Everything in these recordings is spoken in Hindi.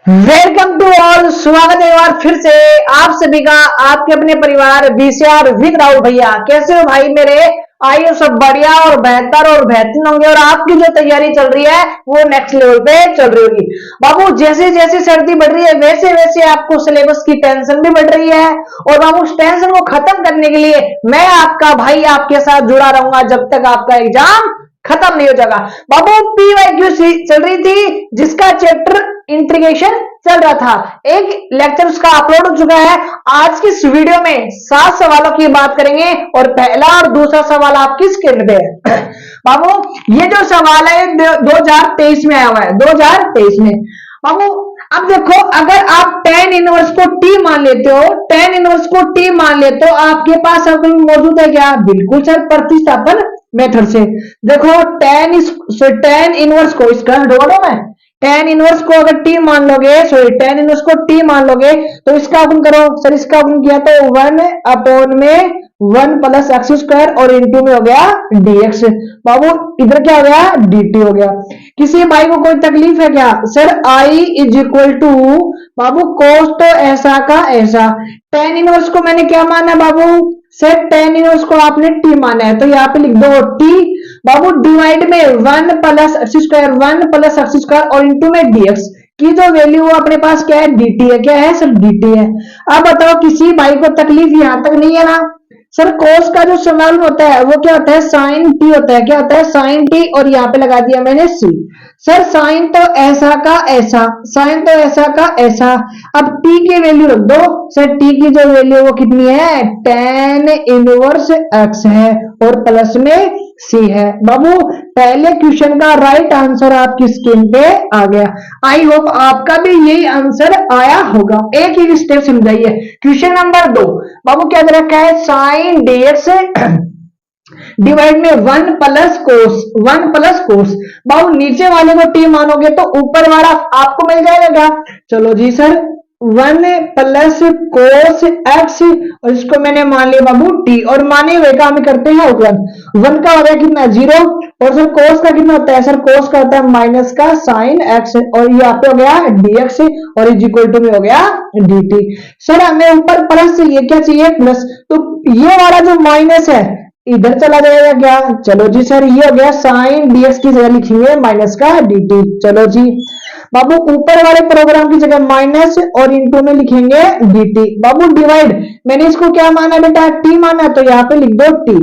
Welcome to all. स्वागत है एक बार फिर से आप सभी का आपके अपने परिवार बीसीआर विद राहुल भैया। कैसे हो भाई मेरे? आइए सब बढ़िया और बेहतर और बेहतरीन होंगे और आपकी जो तैयारी चल रही है वो नेक्स्ट लेवल पे चल रही होगी। बाबू जैसे जैसे सर्दी बढ़ रही है वैसे वैसे आपको सिलेबस की टेंशन भी बढ़ रही है और बाबू उस टेंशन को खत्म करने के लिए मैं आपका भाई आपके साथ जुड़ा रहूंगा जब तक आपका एग्जाम खत्म नहीं हो जाएगा। बाबू पीवाईक्यू चल रही थी जिसका चैप्टर इंटीग्रेशन चल रहा था। एक लेक्चर उसका अपलोड हो चुका है। आज की इस वीडियो में 7 सवालों की बात करेंगे और पहला और दूसरा सवाल आपकी स्क्रीन पे है। बाबू ये जो सवाल है 2023 में आया हुआ है, 2023 में। बाबू अब देखो, अगर आप tan इनवर्स को t मान लेते हो, tan इनवर्स को t मान लेते हो, आपके पास अब मौजूद है क्या? बिल्कुल सर, प्रतिस्थापन मेथड से। देखो tan इनवर्स को इसका डोडो में tan इनवर्स को अगर t मान लोगे, tan इनवर्स को t मान लोगे तो इसका गुण करो। सर इसका गुण किया तो 1/1 प्लस एक्स स्क्वायर और इंटू में हो गया dx। बाबू इधर क्या हो गया? dt हो गया। किसी भाई को कोई तकलीफ है क्या? Sir I is equal to बाबू कोस तो ऐसा का ऐसा। tan इनवर्स को मैंने क्या माना बाबू? सर tan इनवर्स को आपने t माना है तो यहाँ पे लिख दो t। बाबू डिवाइड में 1 plus x square, 1 plus x square और इंटू में dx की जो वैल्यू वो अपने पास क्या है? dt है। क्या है सर? dt है। अब बताओ किसी भाई को तकलीफ यहां तक नहीं है ना? सर कोस का जो समाकलन होता है वो क्या होता है? साइन टी होता है। क्या होता है? Sine T. और यहाँ पे लगा दिया मैंने सी। सर साइन तो ऐसा का ऐसा, साइन तो ऐसा का ऐसा। अब टी की वैल्यू रख दो। सर टी की जो वैल्यू वो कितनी है? tan इनवर्स एक्स है और प्लस में सी है। बाबू पहले क्वेश्चन का राइट आंसर आपकी स्क्रीन पे आ गया। आई होप आपका भी यही आंसर आया होगा। एक ही स्टेप समझाइए। क्वेश्चन नंबर 2 बाबू क्या दे रखा है? साइन dx डिवाइड में 1 प्लस कोस, 1 प्लस कोस। बाबू नीचे वाले को टी मानोगे तो ऊपर वाला आपको मिल जाएगा क्या? चलो जी सर 1 प्लस कोस एक्स और इसको मैंने मान लिया बाबू टी और माने हुए का हम करते हैं अवकलन। 1 का हो गया कितना? 0 और सर कोस का कितना होता है? सर कोस का होता है माइनस का साइन एक्स और यहाँ पे हो गया dx और इज इक्वल टू में हो गया dt। सर हमें ऊपर प्लस चाहिए, क्या चाहिए? प्लस। तो ये वाला जो माइनस है इधर चला जाएगा क्या? चलो जी सर ये हो गया साइन dx की जगह लिखेंगे माइनस का dt। चलो जी बाबू ऊपर वाले प्रोग्राम की जगह माइनस और इंटू में लिखेंगे dt। बाबू डिवाइड मैंने इसको क्या माना बेटा? t माना तो यहाँ पे लिख दो t।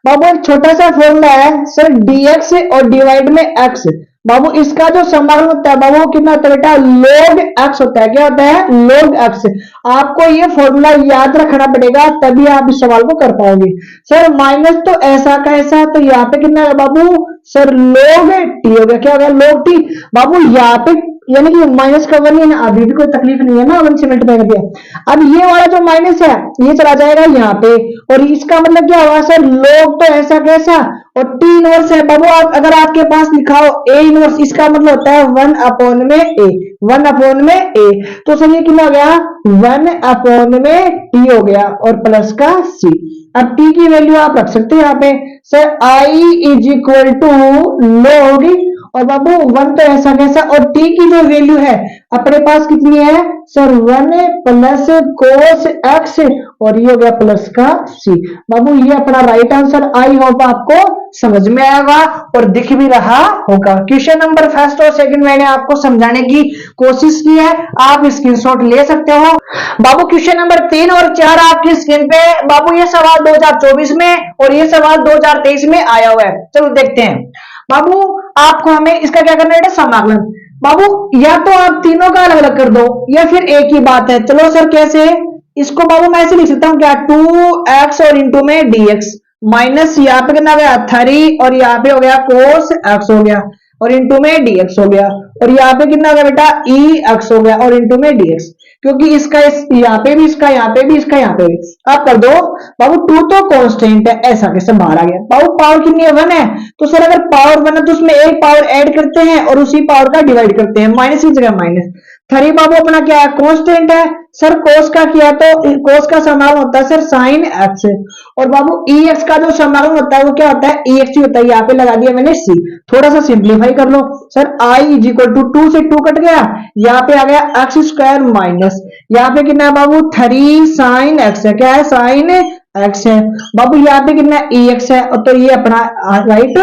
बाबू एक छोटा सा फॉर्मूला है सर dx और डिवाइड में x। बाबू इसका जो समाकलन होता है बाबू कितना होता है बेटा? log x होता है। क्या होता है? log x। आपको ये फॉर्मूला याद रखना पड़ेगा तभी आप इस सवाल को कर पाओगे। सर माइनस तो ऐसा का ऐसा तो यहाँ पे कितना है बाबू? सर log t हो गया। क्या हो गया? log t। बाबू यहाँ पे यानी कि माइनस का 1 है ना, अभी भी कोई तकलीफ नहीं है ना? 1 से मल्टीप्लाई कर दिया। अब ये वाला जो माइनस है ये चला जाएगा यहाँ पे और इसका मतलब क्या होगा? सर log तो ऐसा कैसा और टी इनवर्स है। बाबू आप अगर आपके पास लिखा हो ए इनवर्स, इसका मतलब होता है 1 अपॉन में ए, 1 अपॉन में ए। तो सर ये कितना हो गया? 1 अपॉन में टी हो गया और प्लस का सी। अब टी की वैल्यू आप रख सकते हैं यहाँ पे। Sir I is equal to log और बाबू 1 तो ऐसा कैसा और t की जो वैल्यू है अपने पास कितनी है? सर 1 प्लस कोस x और ये हो गया प्लस का c। बाबू ये अपना राइट आंसर आई होप आपको समझ में आएगा और दिख भी रहा होगा। क्वेश्चन नंबर फर्स्ट और सेकंड मैंने आपको समझाने की कोशिश की है, आप स्क्रीनशॉट ले सकते हो। बाबू क्वेश्चन नंबर 3 और 4 आपकी स्क्रीन पे। बाबू ये सवाल 2024 में और ये सवाल 2023 में आया हुआ है। चलो देखते हैं। बाबू आपको हमें इसका क्या करना है? समाकलन। बाबू या तो आप तीनों का अलग अलग कर दो या फिर एक ही बात है। चलो सर कैसे? इसको बाबू मैं ऐसे लिख सकता हूं क्या? 2x और इंटू में dx माइनस यहाँ पे कितना गया? 3 और यहाँ पे हो गया कोस x हो गया और इंटू में dx हो गया और यहाँ पे कितना हो गया बेटा? ex हो गया और इंटू में dx। क्योंकि इसका यहाँ पे भी, इसका यहाँ पे भी, इसका यहाँ पे भी आप कर दो। बाबू 2 तो कांस्टेंट है, ऐसा कैसे बाहर आ गया? बाबू पावर कितनी है? 1 है। तो सर अगर पावर 1 है तो उसमें एक पावर ऐड करते हैं और उसी पावर का डिवाइड करते हैं, माइनस की जगह माइनस। 3 बाबू अपना क्या है, कांस्टेंट है। सर कोस का किया तो कोस का समाकलन होता है सर साइन एक्स, और बाबू ई एक्स का जो समाकलन होता है वो क्या होता है, ई एक्स ही होता है। यहाँ पे लगा दिया मैंने सी। थोड़ा सा सिंप्लीफाई कर लो sir, I is equal to 2 से 2 कट गया, यहाँ पे आ गया एक्स स्क्वायर माइनस, यहाँ पे कितना है बाबू 3 साइन एक्स है, क्या है साइन एक्स है बाबू, यहाँ पे कितना ई एक्स है, तो ये अपना राइट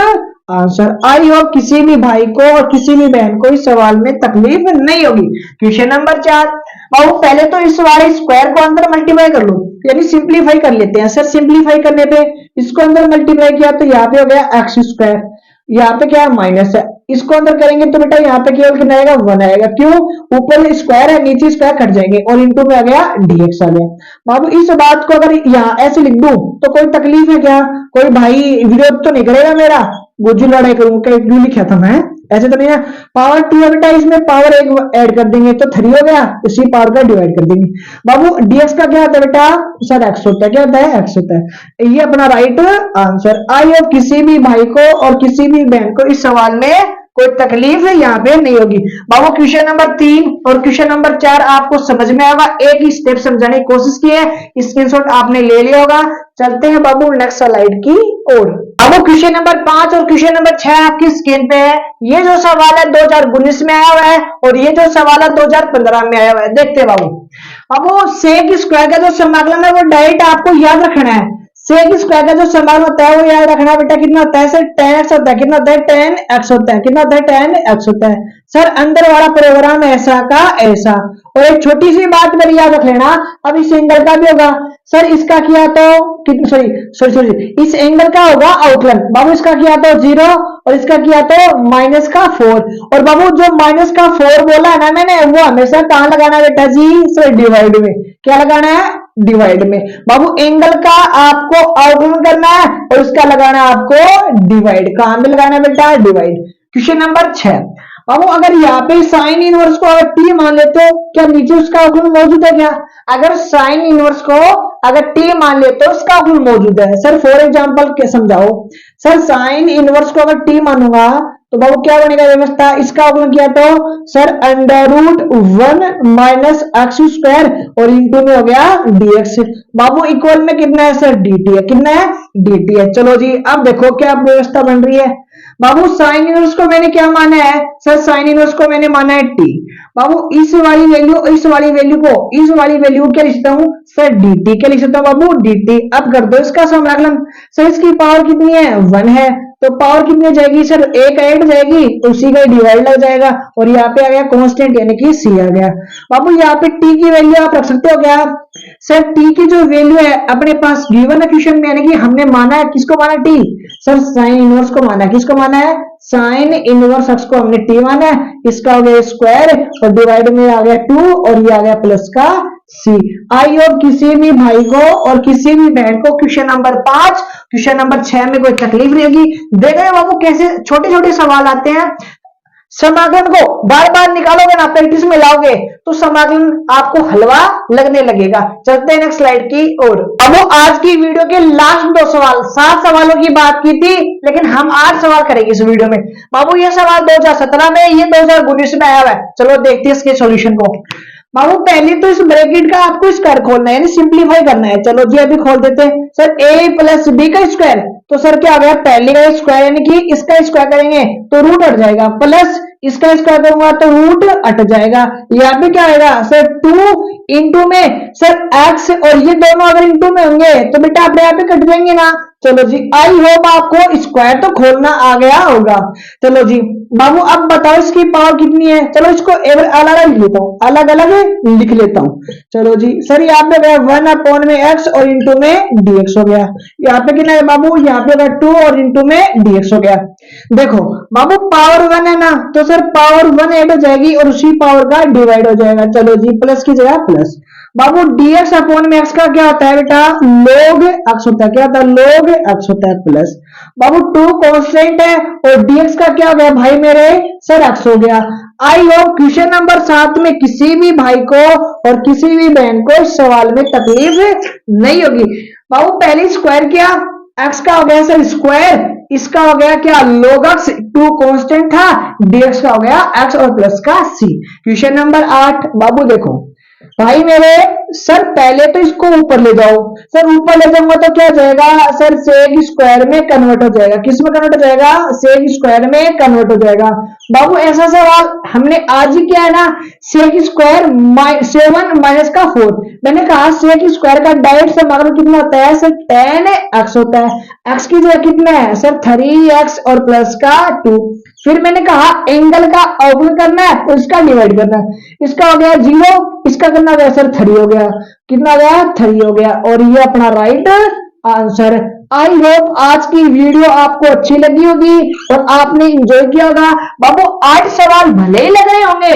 आंसर। आई होप किसी भी भाई को और किसी भी बहन को इस सवाल में तकलीफ नहीं होगी। क्वेश्चन नंबर 4 बाबू, पहले तो इस वाले स्क्वायर को अंदर मल्टीप्लाई कर लो, यानी सिंप्लीफाई कर लेते हैं। सर सिंप्लीफाई करने पे इसको अंदर मल्टीप्लाई किया तो यहाँ पे हो गया एक्स स्क्वायर, यहाँ पे क्या है माइनस है, इसको अंदर करेंगे तो बेटा यहाँ पे केवल कितना आएगा 1 आएगा, क्यों, ऊपर स्क्वायर है नीचे स्क्वायर कट जाएंगे, और इंटू में आ गया डीएक्स आ गया। बाबू इस बात को अगर यहाँ ऐसे लिख दूं तो कोई तकलीफ है क्या, कोई भाई विरोध तो नहीं करेगा मेरा, गुज्जू लड़ाई करूंगा क्यों लिखा था मैं, ऐसे तो नहीं है। पावर 2 है बेटा, इसमें पावर 1 ऐड कर देंगे तो 3 हो गया, उसी पावर का डिवाइड कर देंगे। बाबू डीएक्स का क्या होता है बेटा, सर एक्स होता है, क्या होता है एक्स होता है, ये अपना राइट आंसर। आई होप किसी भी भाई को और किसी भी बहन को इस सवाल में कोई तकलीफ यहाँ पे नहीं होगी। बाबू क्वेश्चन नंबर 3 और क्वेश्चन नंबर 4 आपको समझ में आएगा, एक ही स्टेप समझाने की कोशिश की है, स्क्रीनशॉट आपने ले लिया होगा। चलते हैं बाबू नेक्स्ट स्लाइड की ओर। बाबू क्वेश्चन नंबर 5 और क्वेश्चन नंबर 6 आपकी स्क्रीन पे है। ये जो सवाल है 2019 में आया हुआ है, और ये जो सवाल है 2015 में आया हुआ है। देखते हैं बाबू, बाबू सेक स्क्वायर का जो समाकलन है वो डायरेक्ट आपको याद रखना है। सेक स्क्वायर का जो समाकलन होता है वो याद रखना बेटा, कितना होता है सर tan x होता है, कितना होता है tan x होता है, कितना होता है tan x होता है। सर अंदर वाला प्रोग्राम ऐसा का ऐसा, और एक छोटी सी बात मेरी याद रख लेना, अब इस एंगल का भी होगा सर, इसका किया तो सॉरी सॉरी सॉरी इस एंगल का होगा आउटलन, बाबू इसका किया तो 0 और इसका किया तो माइनस का 4, और बाबू जो माइनस का 4 बोला है ना मैंने, वो हमेशा कहां लगाना है बेटा जी, सर डिवाइड में, क्या लगाना है डिवाइड में। बाबू एंगल का आपको आउटलन करना है और उसका लगाना है आपको डिवाइड, कहां में लगाना है बेटा डिवाइड। क्वेश्चन नंबर 6 बाबू, अगर यहाँ पे साइन इनवर्स को अगर टी मान लेते हो, क्या नीचे उसका आउटलन मौजूद है क्या, अगर साइन इनवर्स को अगर टी मान लेते हो उसका आउटलन मौजूद है। सर फॉर एग्जांपल क्या समझाओ, सर साइन इनवर्स को अगर टी मानूंगा तो बाबू क्या बनेगा व्यवस्था, इसका आउटलन किया तो sir under root 1 minus X square और इंटू में हो गया डीएक्स। बाबू इक्वल में कितना है सर dt है, कितना है dt है। चलो जी अब देखो क्या व्यवस्था बन रही है। बाबू साइन इनवर्स को मैंने क्या माना है, सर साइन इनवर्स को मैंने माना है t। बाबू इस वाली वैल्यू इस वाली वैल्यू को इस वाली वैल्यू को क्या लिखता हूं सर dt, क्या लिख सकता हूं बाबू dt। अब कर दो इसका समाकलन, सर इसकी पावर कितनी है 1 है, तो पावर कितनी जाएगी सर 1 ऐड जाएगी तो उसी का डिवाइड लग जाएगा, और यहाँ पे आ गया कांस्टेंट यानी कि c आ गया। बाबू यहाँ पे t की वैल्यू आप रख सकते हो क्या, सर t की जो वैल्यू है अपने पास गिवन है क्वेश्चन में, यानी कि हमने माना है किसको माना t, सर साइन इनवर्स को माना है, किसको माना है साइन इनवर्स एक्स को हमने t माना है, इसका हो गया स्क्वायर और डिवाइड में आ गया 2 और ये आ गया प्लस का c। आई होप किसी भी भाई को और किसी भी बहन को क्वेश्चन नंबर 5 क्वेश्चन नंबर 6 में कोई तकलीफ नहीं होगी। देख रहे हो बाबू कैसे छोटे छोटे सवाल आते हैं, समाकलन को बार बार निकालोगे ना, प्रैक्टिस में लाओगे तो समाकलन आपको हलवा लगने लगेगा। चलते हैं नेक्स्ट स्लाइड की ओर। अब वो आज की वीडियो के लास्ट 2 सवाल, 7 सवालों की बात की थी लेकिन हम 8 सवाल करेंगे इस वीडियो में। बाबू ये सवाल 2017 में, ये 2019 में आया हुआ है। चलो देखते हैं इसके सॉल्यूशन को। बाबू पहले तो इस ब्रैकेट का आपको स्क्वायर खोलना है, यानी सिंप्लीफाई करना है। चलो जी अभी खोल देते हैं। सर a प्लस बी का स्क्वायर, तो सर क्या आ गया पहले का स्क्वायर यानी कि इसका स्क्वायर करेंगे तो रूट हट जाएगा, प्लस इसका स्क्वायर करूंगा तो रूट हट जाएगा। यहाँ पे क्या आएगा सर 2 इंटू में सर x, और ये दोनों अगर इंटू में होंगे तो बेटा अपने आप ही कट जाएंगे ना। चलो जी आई होप आपको स्क्वायर तो खोलना आ गया होगा। चलो जी बाबू अब बताओ इसकी पावर कितनी है, चलो इसको अलग अलग लिख लेता हूँ, अलग अलग लिख लेता हूँ। चलो जी सर यहाँ पे गया 1 अपॉन में x और इंटू में dx हो गया। यहाँ पे कितना है बाबू, यहाँ पे गया 2 और इंटू में dx हो गया। देखो बाबू पावर 1 है ना, तो सर पावर 1 ऐड हो जाएगी और उसी पावर का डिवाइड हो जाएगा। चलो जी प्लस की जगह प्लस। बाबू dx अपॉन में x का क्या होता है बेटा log x होता है, क्या होता है log x होता है प्लस। बाबू 2 कांस्टेंट है और dx का क्या हो गया भाई मेरे सर x हो गया। आई होप क्वेश्चन नंबर 7 में किसी भी भाई को और किसी भी बहन को इस सवाल में तकलीफ नहीं होगी। बाबू पहले स्क्वायर किया एक्स का हो गया सर स्क्वायर, इसका हो गया क्या log x, 2 कांस्टेंट था, dx का हो गया x और प्लस का c। क्वेश्चन नंबर 8 बाबू देखो भाई मेरे, सर पहले तो इसको ऊपर ले जाओ, सर ऊपर ले जाऊंगा तो क्या हो जाएगा सर, सेक स्क्वायर में कन्वर्ट हो जाएगा, किस में कन्वर्ट हो जाएगा, सेक स्क्वायर में कन्वर्ट हो जाएगा। बाबू ऐसा सवाल हमने आज ही किया है ना, सेक स्क्वायर 7 माइनस का 4, मैंने कहा सेक स्क्वायर का डायरेक्ट से माग्निट्यूड कितना होता है सर, 10x होता है, x की जगह कितना है सर 3x और प्लस का 2, फिर मैंने कहा एंगल का अवगुण करना है तो इसका डिवाइड करना है, इसका हो गया 0, इसका करना गया सर 3 हो गया, कितना गया 3 हो गया, और ये अपना राइट आंसर। आई होप आज की वीडियो आपको अच्छी लगी होगी और आपने एंजॉय किया होगा। बाबू 8 सवाल भले ही लग रहे होंगे,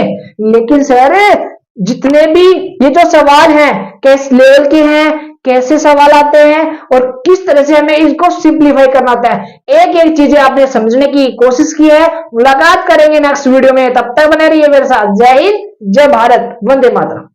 लेकिन सर जितने भी ये जो सवाल हैं किस लेवल के हैं, कैसे सवाल आते हैं और किस तरह से हमें इसको सिंप्लीफाई करना होता है, एक एक चीजें आपने समझने की कोशिश की है। मुलाकात करेंगे नेक्स्ट वीडियो में, तब तक बने रहिए मेरे साथ। जय हिंद, जय भारत, वंदे मातरम।